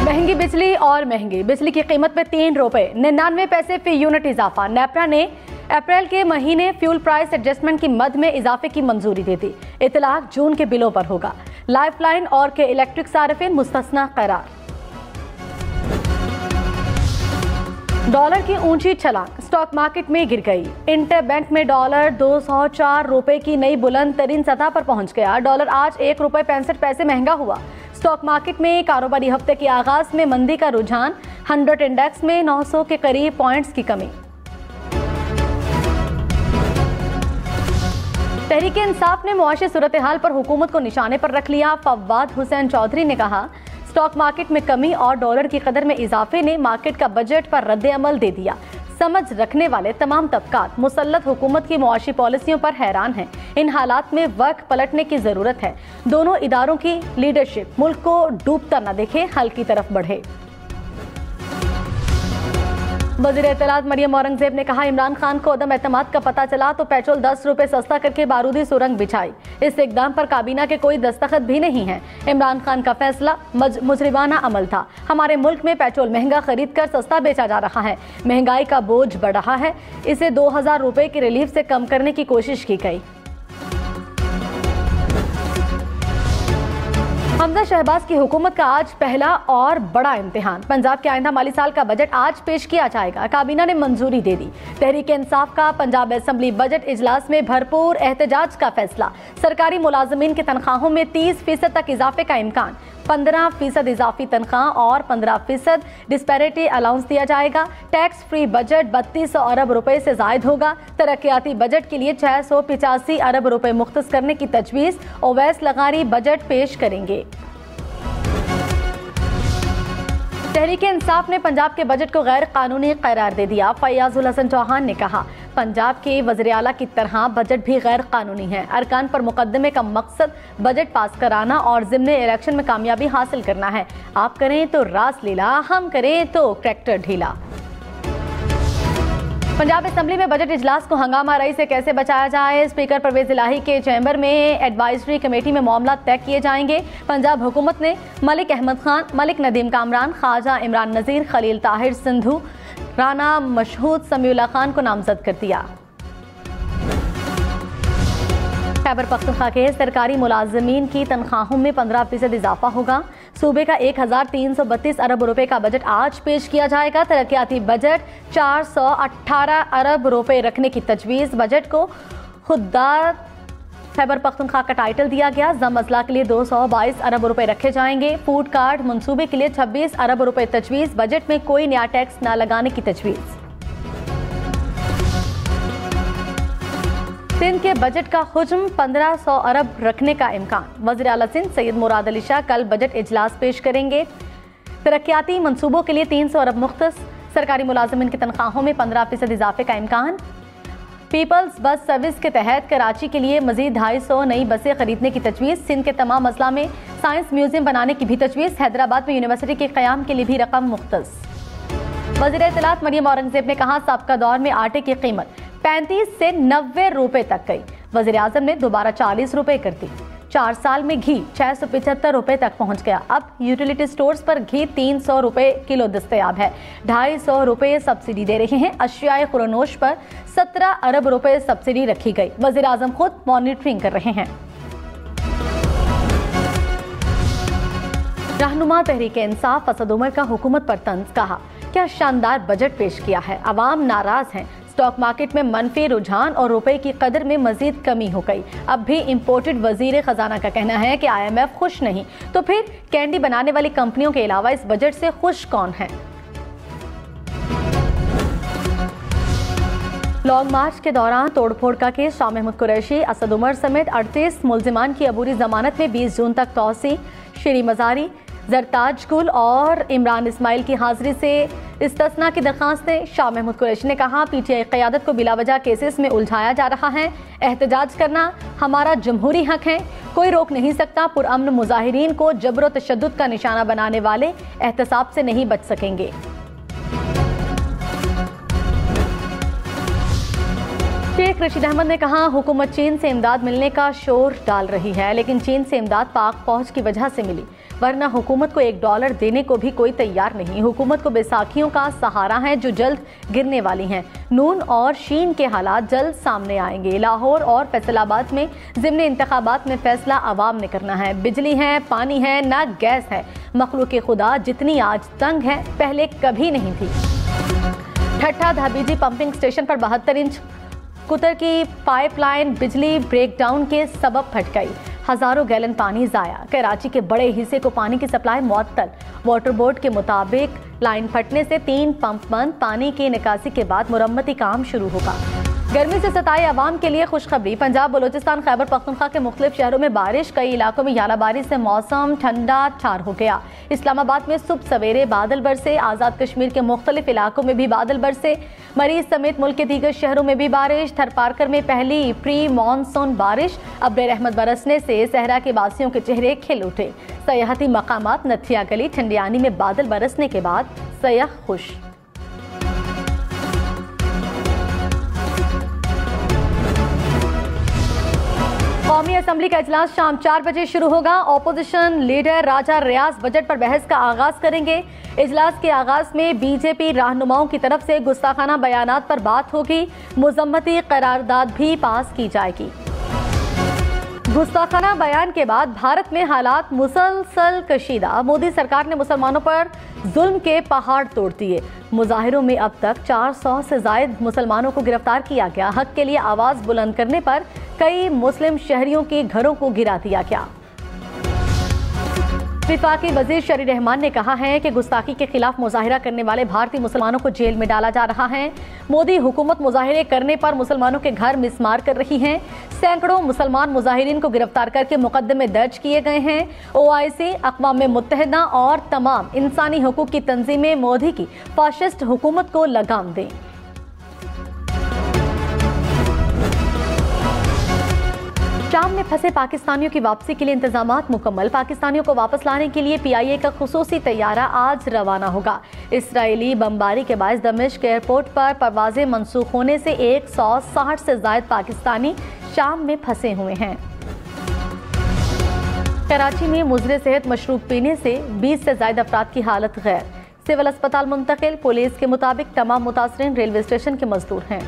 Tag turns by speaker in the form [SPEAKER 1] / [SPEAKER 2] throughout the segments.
[SPEAKER 1] महंगी बिजली और महंगी बिजली की कीमत में 3 रुपए 99 पैसे फी यूनिट इजाफा। नेपरा ने अप्रैल के महीने फ्यूल प्राइस एडजस्टमेंट की मद में इजाफे की मंजूरी दे दी। इतलाक जून के बिलों पर होगा। लाइफलाइन और के इलेक्ट्रिक सार्फिन मुस्तस्ना करार। डॉलर की ऊंची छलांग स्टॉक मार्केट में गिर गई। इंटरबैंक में डॉलर 204 रुपए की नई बुलंद तरीन सतह पर पहुंच गया। डॉलर आज 1 रुपए 65 पैसे महंगा हुआ। स्टॉक मार्केट में कारोबारी हफ्ते के आगाज में मंदी का रुझान। 100 इंडेक्स में 900 के करीब पॉइंट्स की कमी। तहरीक इंसाफ ने मुआशी सूरत हाल पर हुकूमत को निशाने पर रख लिया। फवाद हुसैन चौधरी ने कहा, स्टॉक मार्केट में कमी और डॉलर की कदर में इजाफे ने मार्केट का बजट पर रद्द अमल दे दिया। समझ रखने वाले तमाम तबकात मुसल्लत हुकूमत की मुआशी पॉलिसियों पर हैरान हैं। इन हालात में वक्त पलटने की जरूरत है। दोनों इदारों की लीडरशिप मुल्क को डूबता न देखे, हल की तरफ बढ़े। वज़ीर इत्तलात मरियम औरंगजेब ने कहा, इमरान खान को अदम एतमाद का पता चला तो पेट्रोल 10 रुपए सस्ता करके बारूदी सुरंग बिछाई। इस इकदाम पर काबीना के कोई दस्तखत भी नहीं है। इमरान खान का फैसला मुजरिमाना अमल था। हमारे मुल्क में पेट्रोल महंगा खरीद कर सस्ता बेचा जा रहा है। महंगाई का बोझ बढ़ रहा है। इसे 2000 रुपए की रिलीफ से कम करने की कोशिश की गई। हमजा शहबाज की हुकूमत का आज पहला और बड़ा इम्तिहान। पंजाब के आइंदा माली साल का बजट आज पेश किया जाएगा। काबीना ने मंजूरी दे दी। तहरीक इंसाफ का पंजाब असेंबली बजट इजलास में भरपूर एहतजाज का फैसला। सरकारी मुलाजमीन की तनख्वाहों में 30% तक इजाफे का इम्कान। 15% इजाफी तनख्वाह और 15% डिस्पैरिटी अलाउंस दिया जाएगा। टैक्स फ्री बजट 3200 अरब रुपए से जायद होगा। तरक्याती बजट के लिए 685 अरब रुपए मुख्तस करने की तजवीज़। ओवैस लगारी बजट पेश करेंगे। तहरीक इंसाफ ने पंजाब के बजट को गैर कानूनी करार दे दिया। फयाजुल हसन चौहान ने कहा, पंजाब के वज़ीर आला की तरह बजट भी गैर कानूनी है। अरकान पर मुकदमे का मकसद बजट पास कराना और ज़िम्ने इलेक्शन में कामयाबी हासिल करना है। आप करें तो रास लीला, हम करें तो ट्रैक्टर ढीला। पंजाब असेंबली में बजट इजलास को हंगामा रही से कैसे बचाया जाए, स्पीकर परवेज इलाही के चैम्बर में एडवाइजरी कमेटी में मामला तय किए जाएंगे। पंजाब हुकूमत ने मलिक अहमद खान, मलिक नदीम कामरान, ख्वाजा इमरान नज़ीर, खलील ताहिर सिंधु, राना मशहूद समीउल्लाह खान को नामजद कर दिया। खैबर पख्तूनख्वा के सरकारी मुलाजमीन की तनख्वाहों में 15% इजाफा होगा। सूबे का 1332 अरब रुपए का बजट आज पेश किया जाएगा। तरक्याती बजट 418 अरब रुपए रखने की तजवीज़। बजट को खुददार खैबर पख्तूनख्वा का टाइटल दिया गया। जम अजला के लिए 222 अरब रुपए रखे जाएंगे। फूड कार्ड मंसूबे के लिए 26 अरब रुपए तजवीज़। बजट में कोई नया टैक्स न लगाने की तजवीज़। सिंध के बजट का हुज्म 1500 अरब रखने का इम्कान। वज़ीर आला सिंध सैयद मुराद अली शाह कल बजट इजलास पेश करेंगे। तरक्याती मंसूबों के लिए 300 अरब मुख्तस। सरकारी मुलाजमिन की तनख्वाहों में 15% इजाफे का इम्कान। पीपल्स बस सर्विस के तहत कराची के लिए मजीद 250 नई बसें खरीदने की तजवीज़। सिंध के तमाम अजला में साइंस म्यूजियम बनाने की भी तजवीज़। हैदराबाद में यूनिवर्सिटी के क़याम के लिए भी रकम मुख्तस। वज़ीर इत्तलात मरियम औरंगजेब ने कहा, साबका दौर में आटे की कीमत 35 से 90 रुपए तक गई। वज़ीर आज़म ने दोबारा 40 रुपए कर दी। 4 साल में घी 675 रुपए तक पहुंच गया। अब यूटिलिटी स्टोर्स पर घी 300 रुपए किलो दस्तयाब है। 250 रुपए सब्सिडी दे रहे हैं। अशियाए खुरनोश पर 17 अरब रुपए सब्सिडी रखी गई। वज़ीर आज़म खुद मॉनिटरिंग कर रहे हैं। रहनुमा तहरीक इंसाफ असद उमर का हुकूमत पर तंज। कहा, क्या शानदार बजट पेश किया है, अवाम नाराज हैं। स्टॉक मार्केट में मनफी रुझान और रुपए की कदर में मजीद कमी हो गई। अब भी इंपोर्टेड वजीर खजाना का कहना है कि IMF खुश नहीं, तो फिर कैंडी बनाने वाली कंपनियों के अलावा इस बजट से खुश कौन है? लॉन्ग मार्च के दौरान तोड़फोड़ का केस। शाह महमूद कुरैशी, असद उमर समेत 38 मुल्जिमान की अबूरी जमानत में 20 जून तक तौसी। श्री मजारी, जरताज गुल और इमरान इस्माइल की हाजिरी से इस्तिस्ना की दरखास्तें। शाह महमूद कुरैशी ने कहा, PTI क़यादत को बिलावजह केसेस में उलझाया जा रहा है। एहतजाज करना हमारा जमहूरी हक है, कोई रोक नहीं सकता। पुरअमन मुजाहिरीन को जबर व तशद्दुद का निशाना बनाने वाले एहतसाब से नहीं बच सकेंगे। शेख शेख रशीद अहमद ने कहा, हुकूमत चीन से इमदाद मिलने का शोर डाल रही है, लेकिन चीन से इमदाद पाक फौज की वजह से मिली, वरना हुकूमत को $1 देने को भी कोई तैयार नहीं। हुकूमत को बैसाखियों का सहारा है जो जल्द गिरने वाली हैं। नून और शीन के हालात जल्द सामने आएंगे। लाहौर और फैसलाबाद में ज़िम्नी इंतखाबात में फैसला आवाम ने करना है। बिजली है, पानी है, ना गैस है। मखलूक खुदा जितनी आज तंग है पहले कभी नहीं थी। ठट्ठा धाबीजी पंपिंग स्टेशन पर 72 इंच कुतर की पाइपलाइन बिजली ब्रेकडाउन के सबब फट गई। हजारों गैलन पानी जाया। कराची के बड़े हिस्से को पानी की सप्लाई मुअत्तल। वाटर बोर्ड के मुताबिक लाइन फटने से 3 पंप बंद। पानी की निकासी के बाद मुरम्मती काम शुरू होगा। गर्मी से सताए आवाम के लिए खुशखबरी। पंजाब, बलोचिस्तान, खैबर पख्तूनख्वा के मुख्तलिफ शहरों में बारिश। कई इलाकों में यालाबारी से मौसम ठंडा ठार हो गया। इस्लामाबाद में सुबह सवेरे बादल बरसे। आज़ाद कश्मीर के मुख्तलिफ इलाकों में भी बादल बरसे। मरीज समेत मुल्क के दीगर शहरों में भी बारिश। थरपारकर में पहली प्री मानसून बारिश। अब्र रहमत बरसने से सहरा के वासियों के चेहरे खिल उठे। सयाहती मकामात नथिया गली, ठंडियानी में बादल बरसने के बाद सयाह खुश। कौमी असम्बली का इजलास शाम 4 बजे शुरू होगा। ऑपोजिशन लीडर राजा रियाज बजट पर बहस का आगाज करेंगे। इजलास के आगाज में बीजेपी रहनुमाओं की तरफ से गुस्ताखाना बयानात पर बात होगी। मुजम्मती करारदाद भी पास की जाएगी। गुस्ताखाना बयान के बाद भारत में हालात मुसलसल कशीदा। मोदी सरकार ने मुसलमानों पर जुल्म के पहाड़ तोड़ दिए। मुजाहिरों में अब तक 400 से ज्यादा मुसलमानों को गिरफ्तार किया गया। हक के लिए आवाज बुलंद करने पर कई मुस्लिम शहरियों के घरों को गिरा दिया गया। विफाकी वजीर शरी रहमान ने कहा है कि गुस्ताखी के खिलाफ मुजाहिरा करने वाले भारतीय मुसलमानों को जेल में डाला जा रहा है। मोदी हुकूमत मुजाहिरे करने पर मुसलमानों के घर मिसमार कर रही है। सैकड़ों मुसलमान मुजाहिरीन को गिरफ्तार करके मुकदमे दर्ज किए गए हैं। OIC, अक़वाम मुत्तहिदा और तमाम इंसानी हुकूक की तंजीमें मोदी की फाशिस्ट हुकूमत को लगाम दें। शाम में फंसे पाकिस्तानियों की वापसी के लिए इंतजामात मुकम्मल। पाकिस्तानियों को वापस लाने के लिए PIA का खुसूसी तैयारा आज रवाना होगा। इसराइली बमबारी के बायस दमिश्क एयरपोर्ट पर परवाजें मंसूख होने से 160 से ज्यादा पाकिस्तानी शाम में फंसे हुए हैं। कराची में मुजरे सेहत मशरूब पीने से 20 से ज्यादा अफराद की हालत गैर। सिविल अस्पताल मुंतकिल। पुलिस के मुताबिक तमाम मुतासरीन रेलवे स्टेशन के मजदूर हैं।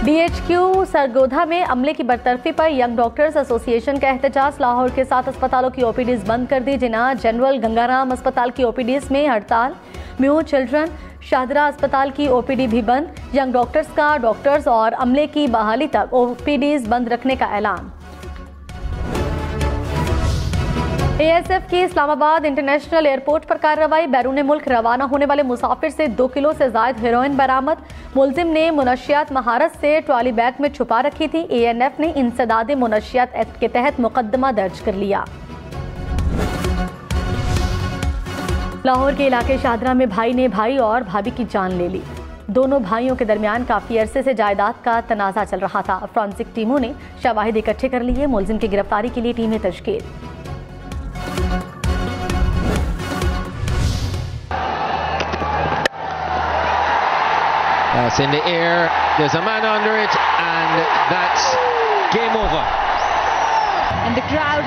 [SPEAKER 1] DHQ सरगोधा में अमले की बरतरफी पर यंग डॉक्टर्स एसोसिएशन का एहतजाज। लाहौर के 7 अस्पतालों की OPDs बंद कर दी। जिना जनरल गंगाराम अस्पताल की OPDs में हड़ताल। म्यू चिल्ड्रन शाहदरा अस्पताल की OPD भी बंद। यंग डॉक्टर्स का डॉक्टर्स और अमले की बहाली तक OPDs बंद रखने का ऐलान। ASF की इस्लामाबाद इंटरनेशनल एयरपोर्ट पर कार्रवाई। बैरून मुल्क रवाना होने वाले मुसाफिर से 2 किलो से ज्यादा हेरोइन बरामद। मुलजिम ने मुनशियात महारत से ट्रॉली बैग में छुपा रखी थी। ANF ने इंसदाद मुनशियात एक्ट के तहत मुकदमा दर्ज कर लिया। लाहौर के इलाके शाहदरा में भाई ने भाई और भाभी की जान ले ली। दोनों भाइयों के दरमियान काफी अरसे से जायदाद का तनाजा चल रहा था। फॉरेंसिक टीमों ने शवाहिद इकट्ठे कर लिए। मुलजिम की गिरफ्तारी के लिए टीमें तश्कील।
[SPEAKER 2] That's in the air, there's a man under it, and that's game over.
[SPEAKER 3] And the crowd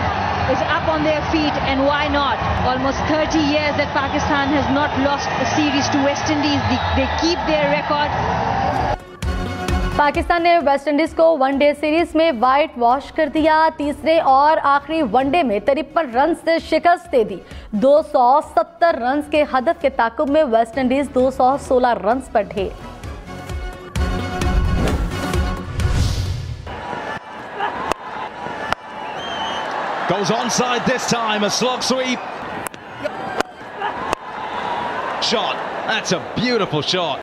[SPEAKER 3] is up on their feet, and why not? Almost 30 years that Pakistan has not lost a series to West Indies. They keep their record.
[SPEAKER 1] Pakistan ने West Indies को one day series में white wash कर दिया। तीसरे और आखिरी one day में 53 run से शिकस्त दे दी। 270 रन के हदफ के ताकुब में वेस्ट इंडीज 216 रन पर ढेर।
[SPEAKER 4] Goes onside this time, a slog sweep. Shot, that's a beautiful shot.